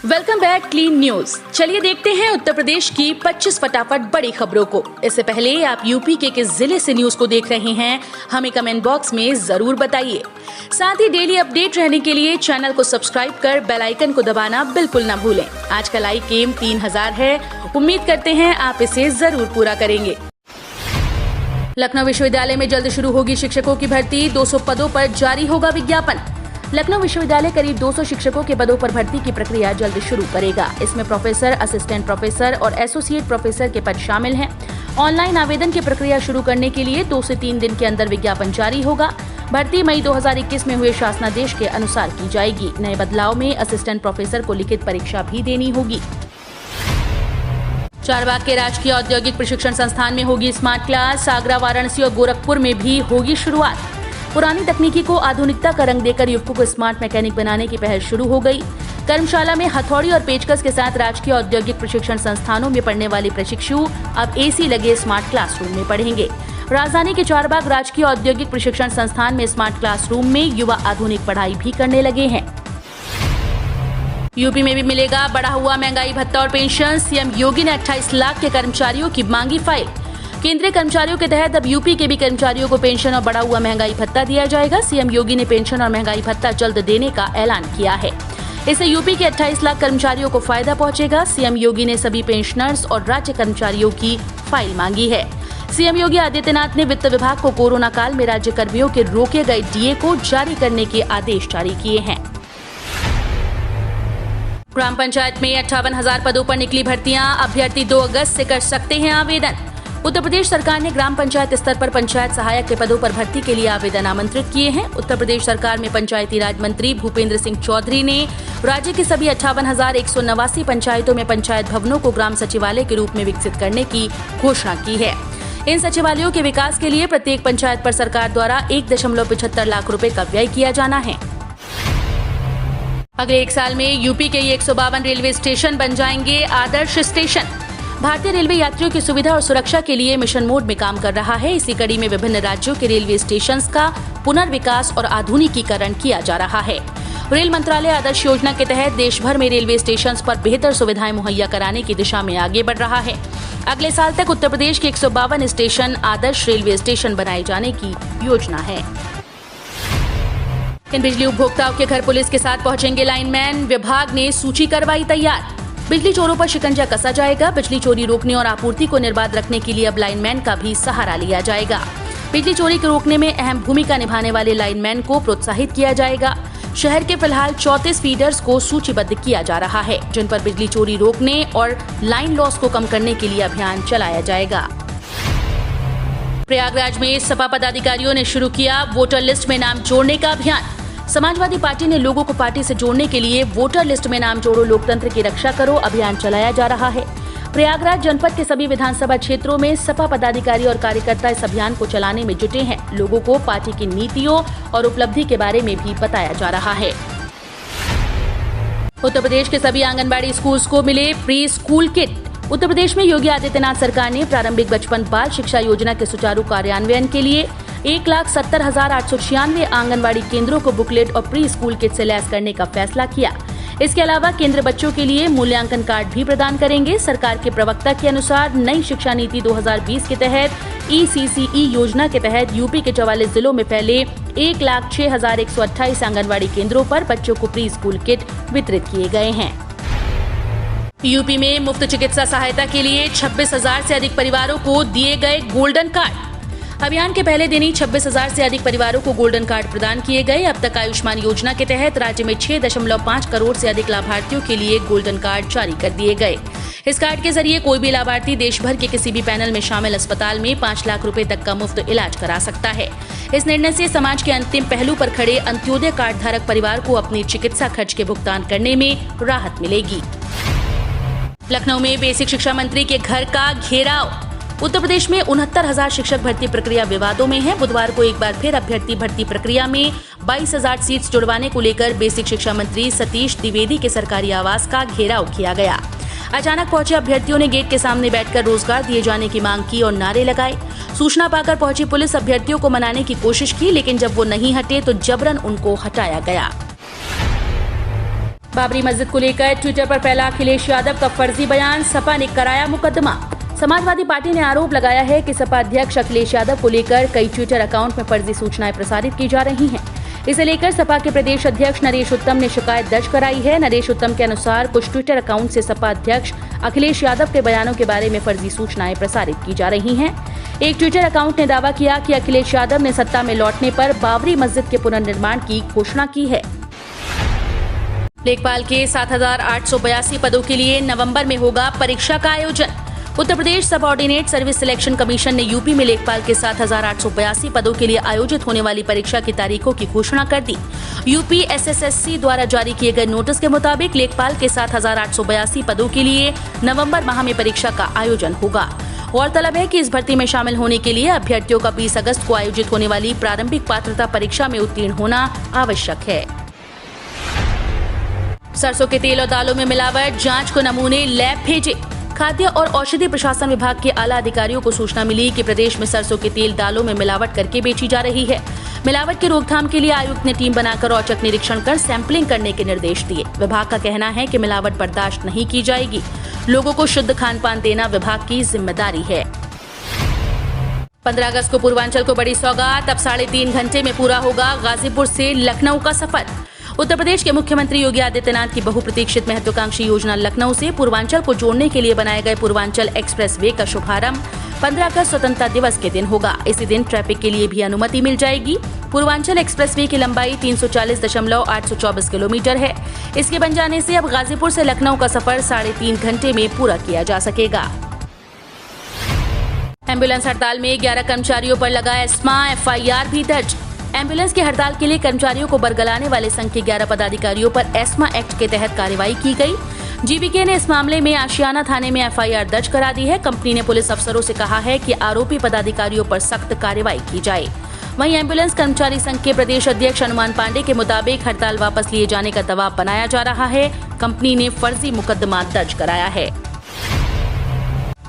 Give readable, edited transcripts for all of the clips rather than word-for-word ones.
Welcome back clean news. चलिए देखते हैं उत्तर प्रदेश की 25 फटाफट बड़ी खबरों को। इससे पहले आप यूपी के किस जिले से न्यूज को देख रहे हैं, हमें कमेंट बॉक्स में जरूर बताइए। साथ ही डेली अपडेट रहने के लिए चैनल को सब्सक्राइब कर बेल आइकन को दबाना बिल्कुल न भूलें। आज का लाइक एम 3000 है, उम्मीद करते हैं आप इसे जरूर पूरा करेंगे। लखनऊ विश्वविद्यालय में जल्द शुरू होगी शिक्षकों की भर्ती, 200 पदों पर जारी होगा विज्ञापन। लखनऊ विश्वविद्यालय करीब 200 शिक्षकों के पदों पर भर्ती की प्रक्रिया जल्द शुरू करेगा। इसमें प्रोफेसर, असिस्टेंट प्रोफेसर और एसोसिएट प्रोफेसर के पद शामिल हैं। ऑनलाइन आवेदन की प्रक्रिया शुरू करने के लिए 2 से 3 दिन के अंदर विज्ञापन जारी होगा। भर्ती मई 2021 में हुए शासनादेश के अनुसार की जाएगी। नए बदलाव में असिस्टेंट प्रोफेसर को लिखित परीक्षा भी देनी होगी। चारबाग के राजकीय औद्योगिक प्रशिक्षण संस्थान में होगी स्मार्ट क्लास। आगरा, वाराणसी और गोरखपुर में भी होगी शुरुआत। पुरानी तकनीकी को आधुनिकता का रंग देकर युवकों को स्मार्ट मैकेनिक बनाने की पहल शुरू हो गई। कर्मशाला में हथौड़ी और पेचकस के साथ राजकीय औद्योगिक प्रशिक्षण संस्थानों में पढ़ने वाले प्रशिक्षु अब एसी लगे स्मार्ट क्लासरूम में पढ़ेंगे। राजधानी के चारबाग राजकीय औद्योगिक प्रशिक्षण संस्थान में स्मार्ट क्लासरूम में युवा आधुनिक पढ़ाई भी करने लगे हैं। यूपी में भी मिलेगा बढ़ा हुआ महंगाई भत्ता और पेंशन। सीएम योगी ने 28 लाख के कर्मचारियों की मांगी फाइल। केंद्रीय कर्मचारियों के तहत अब यूपी के भी कर्मचारियों को पेंशन और बढ़ा हुआ महंगाई भत्ता दिया जाएगा। सीएम योगी ने पेंशन और महंगाई भत्ता जल्द देने का ऐलान किया है। इससे यूपी के 28 लाख कर्मचारियों को फायदा पहुंचेगा। सीएम योगी ने सभी पेंशनर्स और राज्य कर्मचारियों की फाइल मांगी है। सीएम योगी आदित्यनाथ ने वित्त विभाग को कोरोना काल में राज्य कर्मियों के रोके गए डीए को जारी करने के आदेश जारी किए हैं। ग्राम पंचायत में 58,000 पदों पर निकली भर्तियां। अभ्यर्थी 2 अगस्त से कर सकते हैं आवेदन। उत्तर प्रदेश सरकार ने ग्राम पंचायत स्तर पर पंचायत सहायक के पदों पर भर्ती के लिए आवेदन आमंत्रित किए हैं। उत्तर प्रदेश सरकार में पंचायती राज मंत्री भूपेंद्र सिंह चौधरी ने राज्य की सभी 58,189 पंचायतों में पंचायत भवनों को ग्राम सचिवालय के रूप में विकसित करने की घोषणा की है। इन सचिवालयों के विकास के लिए प्रत्येक पंचायत पर सरकार द्वारा 1.75 लाख रुपए का व्यय किया जाना है। अगले 1 साल में यूपी के 152 रेलवे स्टेशन बन जाएंगे आदर्श स्टेशन। भारतीय रेलवे यात्रियों की सुविधा और सुरक्षा के लिए मिशन मोड में काम कर रहा है। इसी कड़ी में विभिन्न राज्यों के रेलवे स्टेशंस का पुनर्विकास और आधुनिकीकरण किया जा रहा है। रेल मंत्रालय आदर्श योजना के तहत देश भर में रेलवे स्टेशंस पर बेहतर सुविधाएं मुहैया कराने की दिशा में आगे बढ़ रहा है। अगले साल तक उत्तर प्रदेश के 152 स्टेशन आदर्श रेलवे स्टेशन बनाए जाने की योजना है। इन बिजली उपभोक्ताओं के घर पुलिस के साथ पहुंचेंगे लाइनमैन। विभाग ने सूची करवाई तैयार। बिजली चोरों पर शिकंजा कसा जाएगा। बिजली चोरी रोकने और आपूर्ति को निर्बाध रखने के लिए अब लाइनमैन का भी सहारा लिया जाएगा। बिजली चोरी को रोकने में अहम भूमिका निभाने वाले लाइनमैन को प्रोत्साहित किया जाएगा। शहर के फिलहाल 34 फीडर्स को सूचीबद्ध किया जा रहा है, जिन पर बिजली चोरी रोकने और लाइन लॉस को कम करने के लिए अभियान चलाया जाएगा। प्रयागराज में सपा पदाधिकारियों ने शुरू किया वोटर लिस्ट में नाम जोड़ने का अभियान। समाजवादी पार्टी ने लोगों को पार्टी से जोड़ने के लिए वोटर लिस्ट में नाम जोड़ो, लोकतंत्र की रक्षा करो अभियान चलाया जा रहा है। प्रयागराज जनपद के सभी विधानसभा क्षेत्रों में सपा पदाधिकारी और कार्यकर्ता इस अभियान को चलाने में जुटे हैं। लोगों को पार्टी की नीतियों और उपलब्धि के बारे में भी बताया जा रहा है। उत्तर प्रदेश के सभी आंगनबाड़ी स्कूल्स को मिले pre school kit. Uttar Pradesh में योगी आदित्यनाथ सरकार ने प्रारंभिक बचपन बाल शिक्षा योजना के सुचारू कार्यान्वयन के लिए 1,70,896 आंगनबाड़ी केंद्रों को बुकलेट और प्री स्कूल किट से लैस करने का फैसला किया। इसके अलावा केंद्र बच्चों के लिए मूल्यांकन कार्ड भी प्रदान करेंगे। सरकार के प्रवक्ता के अनुसार नई शिक्षा नीति 2020 के तहत ECCE योजना के तहत यूपी के 44 जिलों में फैले 1,06,128 आंगनबाड़ी केंद्रों पर बच्चों को प्री स्कूल किट वितरित किए गए हैं। यूपी में मुफ्त चिकित्सा सहायता के लिए 26,000 से अधिक परिवारों को दिए गए गोल्डन कार्ड। अभियान के पहले दिन ही 26,000 से अधिक परिवारों को गोल्डन कार्ड प्रदान किए गए। अब तक आयुष्मान योजना के तहत राज्य में 6.5 करोड़ से अधिक लाभार्थियों के लिए गोल्डन कार्ड जारी कर दिए गए। इस कार्ड के जरिए कोई भी लाभार्थी देश भर के किसी भी पैनल में शामिल अस्पताल में 5 लाख रुपए तक का मुफ्त इलाज करा सकता है। इस निर्णय से समाज के अंतिम पहलू पर खड़े अंत्योदय कार्ड धारक परिवार को अपनी चिकित्सा खर्च के भुगतान करने में राहत मिलेगी। लखनऊ में बेसिक शिक्षा मंत्री के घर का घेराव। उत्तर प्रदेश में 69,000 शिक्षक भर्ती प्रक्रिया विवादों में है। बुधवार को एक बार फिर अभ्यर्थी भर्ती प्रक्रिया में 22,000 सीट्स जुड़वाने को लेकर बेसिक शिक्षा मंत्री सतीश द्विवेदी के सरकारी आवास का घेराव किया गया। अचानक पहुंचे अभ्यर्थियों ने गेट के सामने बैठकर रोजगार दिए जाने की मांग की और नारे लगाए। सूचना पाकर पहुंची पुलिस अभ्यर्थियों को मनाने की कोशिश की, लेकिन जब वो नहीं हटे तो जबरन उनको हटाया गया। बाबरी मस्जिद को लेकर ट्विटर पर फैला अखिलेश यादव का फर्जी बयान, सपा ने कराया मुकदमा। समाजवादी पार्टी ने आरोप लगाया है कि सपा अध्यक्ष अखिलेश यादव को लेकर कई ट्विटर अकाउंट में फर्जी सूचनाएं प्रसारित की जा रही हैं। इसे लेकर सपा के प्रदेश अध्यक्ष नरेश उत्तम ने शिकायत दर्ज कराई है। नरेश उत्तम के अनुसार कुछ ट्विटर अकाउंट से सपा अध्यक्ष अखिलेश यादव के बयानों के बारे में फर्जी सूचनाएं प्रसारित की जा रही हैं। एक ट्विटर अकाउंट ने दावा किया कि अखिलेश यादव ने सत्ता में लौटने पर बाबरी मस्जिद के पुनर्निर्माण की घोषणा की है। लेखपाल के 7,882 पदों के लिए नवंबर में होगा परीक्षा का आयोजन। Uttar Pradesh subordinate service selection commission ने यूपी में लेखपाल के 7,882 पदों के लिए आयोजित होने वाली परीक्षा की तारीखों की घोषणा कर दी। यूपी SSSC द्वारा जारी किए गए नोटिस के मुताबिक लेखपाल के 7,882 पदों के लिए नवंबर माह में परीक्षा का आयोजन होगा। गौरतलब है कि इस भर्ती में शामिल होने के लिए अभ्यर्थियों का 20 अगस्त को आयोजित होने वाली प्रारंभिक पात्रता परीक्षा में उत्तीर्ण होना आवश्यक है। सरसों के तेल और दालों में मिलावट, जांच को नमूने लैब भेजे। खाद्य और औषधि प्रशासन विभाग के आला अधिकारियों को सूचना मिली कि प्रदेश में सरसों के तेल दालों में मिलावट करके बेची जा रही है। मिलावट की रोकथाम के लिए आयुक्त ने टीम बनाकर औचक निरीक्षण कर सैंपलिंग करने के निर्देश दिए। विभाग का कहना है कि मिलावट बर्दाश्त नहीं की जाएगी। लोगों को शुद्ध खान पान देना विभाग की जिम्मेदारी है। 15 अगस्त को पूर्वांचल को बड़ी सौगात, अब 3.5 घंटे में पूरा होगा गाजीपुर से लखनऊ का सफर। उत्तर प्रदेश के मुख्यमंत्री योगी आदित्यनाथ की बहुप्रतीक्षित महत्वाकांक्षी योजना लखनऊ से पूर्वांचल को जोड़ने के लिए बनाए गए पूर्वांचल एक्सप्रेस वे का शुभारंभ 15 अगस्त स्वतंत्रता दिवस के दिन होगा। इसी दिन ट्रैफिक के लिए भी अनुमति मिल जाएगी। पूर्वांचल एक्सप्रेस वे की लंबाई 340.824 किलोमीटर है। इसके बन जाने से अब गाजीपुर से लखनऊ का सफर 3.5 घंटे में पूरा किया जा सकेगा। एम्बुलेंस हड़ताल में 11 कर्मचारियों पर लगा एस्मा, FIR भी दर्ज। एम्बुलेंस की हड़ताल के लिए कर्मचारियों को बरगलाने वाले संघ के 11 पदाधिकारियों पर एस्मा एक्ट के तहत कार्रवाई की गई। GVK ने इस मामले में आशियाना थाने में FIR दर्ज करा दी है। कंपनी ने पुलिस अफसरों से कहा है कि आरोपी पदाधिकारियों पर सख्त कार्रवाई की जाए। वहीं एम्बुलेंस कर्मचारी संघ के प्रदेश अध्यक्ष हनुमान पांडे के मुताबिक हड़ताल वापस लिए जाने का दबाव बनाया जा रहा है। कंपनी ने फर्जी मुकदमा दर्ज कराया है।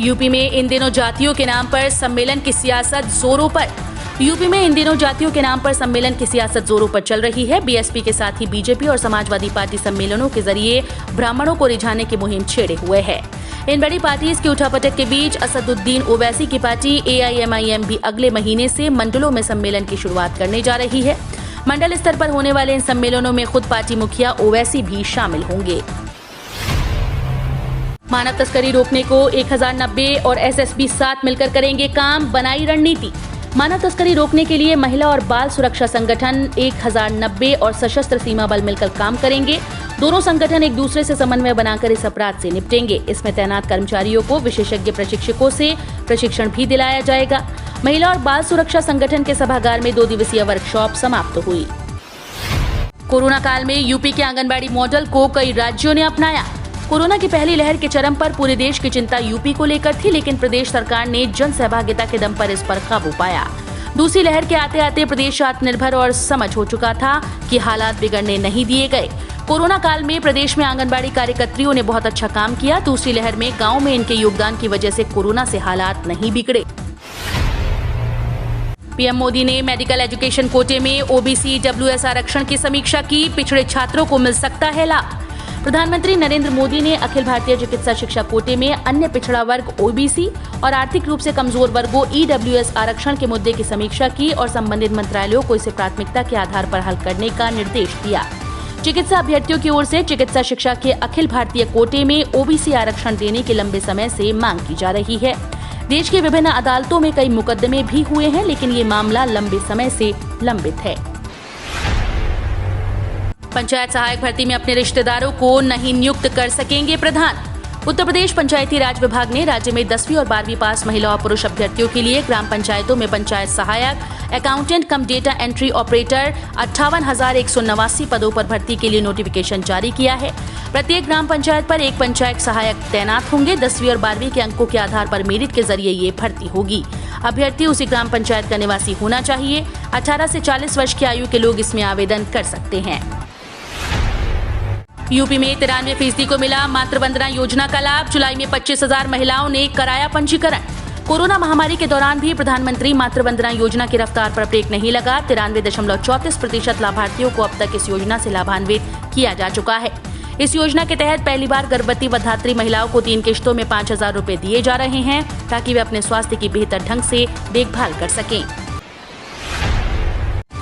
यूपी में इन दिनों जातियों के नाम पर सम्मेलन की सियासत जोरों पर। यूपी में इन दिनों जातियों के नाम पर सम्मेलन की सियासत जोरों पर चल रही है। BSP के साथ ही BJP और समाजवादी पार्टी सम्मेलनों के जरिए ब्राह्मणों को रिझाने की मुहिम छेड़े हुए है। इन बड़ी पार्टीज की उठापटक के बीच असदुद्दीन ओवैसी की पार्टी AIMIM भी अगले महीने से मंडलों में सम्मेलन की शुरुआत करने जा रही है। मंडल स्तर पर होने वाले इन सम्मेलनों में खुद पार्टी मुखिया ओवैसी भी शामिल होंगे। मानव तस्करी रोकने को 1090 और SSB साथ मिलकर करेंगे काम, बनाई रणनीति। मानव तस्करी रोकने के लिए महिला और बाल सुरक्षा संगठन 1090 और सशस्त्र सीमा बल मिलकर काम करेंगे। दोनों संगठन एक दूसरे से समन्वय बनाकर इस अपराध से निपटेंगे। इसमें तैनात कर्मचारियों को विशेषज्ञ प्रशिक्षकों से प्रशिक्षण भी दिलाया जाएगा। महिला और बाल सुरक्षा संगठन के सभागार में 2 दिवसीय वर्कशॉप समाप्त हुई। कोरोना काल में यूपी के आंगनबाड़ी मॉडल को कई राज्यों ने अपनाया। कोरोना की पहली लहर के चरम पर पूरे देश की चिंता यूपी को लेकर थी, लेकिन प्रदेश सरकार ने जन सहभागिता के दम पर इस पर काबू पाया। दूसरी लहर के आते आते प्रदेश आत्मनिर्भर और समझ हो चुका था कि हालात बिगड़ने नहीं दिए गए। कोरोना काल में प्रदेश में आंगनबाड़ी कार्यकर्त्रियों ने बहुत अच्छा काम किया। दूसरी लहर में गाँव में इनके योगदान की वजह से कोरोना से हालात नहीं बिगड़े। PM मोदी ने मेडिकल एजुकेशन कोटे में OBC WS आरक्षण की समीक्षा की। पिछड़े छात्रों को मिल सकता है लाभ। प्रधानमंत्री नरेंद्र मोदी ने अखिल भारतीय चिकित्सा शिक्षा कोटे में अन्य पिछड़ा वर्ग OBC और आर्थिक रूप से कमजोर वर्गों EWS आरक्षण के मुद्दे की समीक्षा की और संबंधित मंत्रालयों को इसे प्राथमिकता के आधार पर हल करने का निर्देश दिया। चिकित्सा अभ्यर्थियों की ओर से चिकित्सा शिक्षा के अखिल भारतीय कोटे में OBC आरक्षण देने की लंबे समय से मांग की जा रही है। देश की विभिन्न अदालतों में कई मुकदमे भी हुए हैं, लेकिन ये मामला लंबे समय से लंबित है। पंचायत सहायक भर्ती में अपने रिश्तेदारों को नहीं नियुक्त कर सकेंगे प्रधान। उत्तर प्रदेश पंचायती राज विभाग ने राज्य में 10वीं और 12वीं पास महिला और पुरुष अभ्यर्थियों के लिए ग्राम पंचायतों में पंचायत सहायक, अकाउंटेंट कम डेटा एंट्री ऑपरेटर 58,189 पदों पर भर्ती के लिए नोटिफिकेशन जारी किया है। प्रत्येक ग्राम पंचायत पर एक पंचायत सहायक तैनात होंगे। 10वीं और 12वीं के अंकों के आधार पर मेरिट के जरिए ये भर्ती होगी। अभ्यर्थी उसी ग्राम पंचायत का निवासी होना चाहिए। 18 से 40 वर्ष की आयु के लोग इसमें आवेदन कर सकते हैं। यूपी में 93% को मिला मातृवंदना योजना का लाभ। जुलाई में 25,000 महिलाओं ने कराया पंजीकरण। कोरोना महामारी के दौरान भी प्रधानमंत्री मातृवंदना योजना की रफ्तार पर ब्रेक नहीं लगा। 93.34% लाभार्थियों को अब तक इस योजना से लाभान्वित किया जा चुका है। इस योजना के तहत पहली बार गर्भवती व धात्री महिलाओं को 3 किश्तों में 5,000 रुपए दिए जा रहे हैं ताकि वे अपने स्वास्थ्य की बेहतर ढंग से देखभाल कर सकें।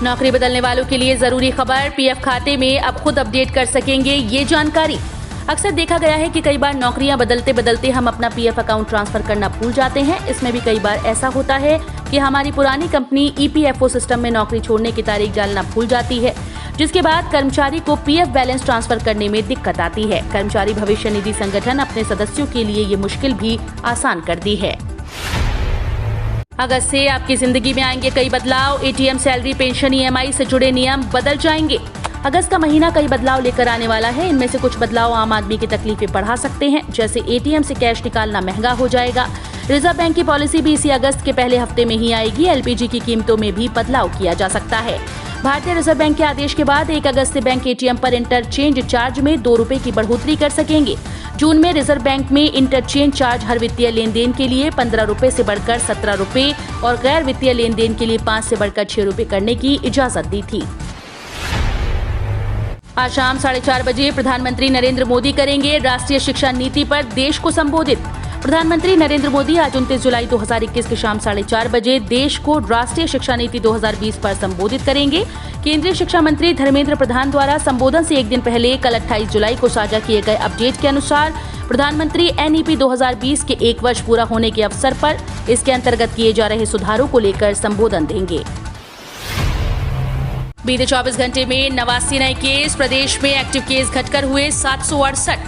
नौकरी बदलने वालों के लिए जरूरी खबर, पीएफ खाते में अब खुद अपडेट कर सकेंगे ये जानकारी। अक्सर देखा गया है कि कई बार नौकरियां बदलते बदलते हम अपना पीएफ अकाउंट ट्रांसफर करना भूल जाते हैं। इसमें भी कई बार ऐसा होता है कि हमारी पुरानी कंपनी ईपीएफओ सिस्टम में नौकरी छोड़ने की तारीख डालना भूल जाती है, जिसके बाद कर्मचारी को पीएफ बैलेंस ट्रांसफर करने में दिक्कत आती है। कर्मचारी भविष्य निधि संगठन अपने सदस्यों के लिए ये मुश्किल भी आसान कर दी है। अगस्त से आपकी जिंदगी में आएंगे कई बदलाव, एटीएम, सैलरी, पेंशन, ईएमआई से जुड़े नियम बदल जाएंगे। अगस्त का महीना कई बदलाव लेकर आने वाला है। इनमें से कुछ बदलाव आम आदमी की तकलीफें बढ़ा सकते हैं, जैसे एटीएम से कैश निकालना महंगा हो जाएगा। रिजर्व बैंक की पॉलिसी भी इसी अगस्त के पहले हफ्ते में ही आएगी। एलपीजी की कीमतों में भी बदलाव किया जा सकता है। भारतीय रिजर्व बैंक के आदेश के बाद 1 अगस्त से बैंक एटीएम पर इंटरचेंज चार्ज में 2 रुपए की बढ़ोतरी कर सकेंगे। जून में रिजर्व बैंक में इंटरचेंज चार्ज हर वित्तीय लेन देन के लिए 15 रुपए से बढ़कर 17 रुपए और गैर वित्तीय लेन देन के लिए 5 से बढ़कर 6 रुपए करने की इजाजत दी थी। आज शाम 4:30 बजे प्रधानमंत्री नरेंद्र मोदी करेंगे राष्ट्रीय शिक्षा नीति पर देश को संबोधित। प्रधानमंत्री नरेंद्र मोदी आज 29 जुलाई 2021 की शाम 4:30 बजे देश को राष्ट्रीय शिक्षा नीति 2020 पर संबोधित करेंगे। केंद्रीय शिक्षा मंत्री धर्मेंद्र प्रधान द्वारा संबोधन से एक दिन पहले कल 28 जुलाई को साझा किए गए अपडेट के अनुसार प्रधानमंत्री एनईपी 2020 के 1 वर्ष पूरा होने के अवसर पर इसके अंतर्गत किए जा रहे सुधारों को लेकर संबोधन देंगे। बीते 24 घंटे में 89 नए केस, प्रदेश में एक्टिव केस घटकर हुए 768।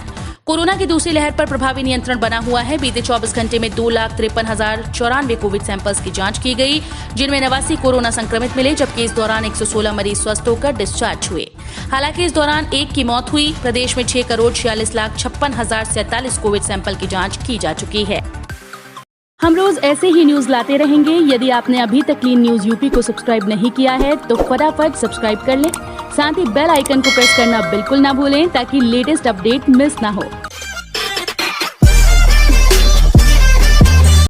कोरोना की दूसरी लहर पर प्रभावी नियंत्रण बना हुआ है। बीते 24 घंटे में 2,53,094 कोविड सैंपल्स की जांच की गई, जिनमें 89 कोरोना संक्रमित मिले, जबकि इस दौरान 116 मरीज स्वस्थ होकर डिस्चार्ज हुए। हालांकि इस दौरान एक की मौत हुई। प्रदेश में 6,46,56,047 कोविड सैंपल की जाँच की जा चुकी है। हम रोज ऐसे ही न्यूज लाते रहेंगे। यदि आपने अभी तक क्लीन न्यूज यूपी को सब्सक्राइब नहीं किया है तो फटाफट सब्सक्राइब कर लें। साथ ही बेल आइकन को प्रेस करना बिल्कुल ना भूलें ताकि लेटेस्ट अपडेट मिस ना हो।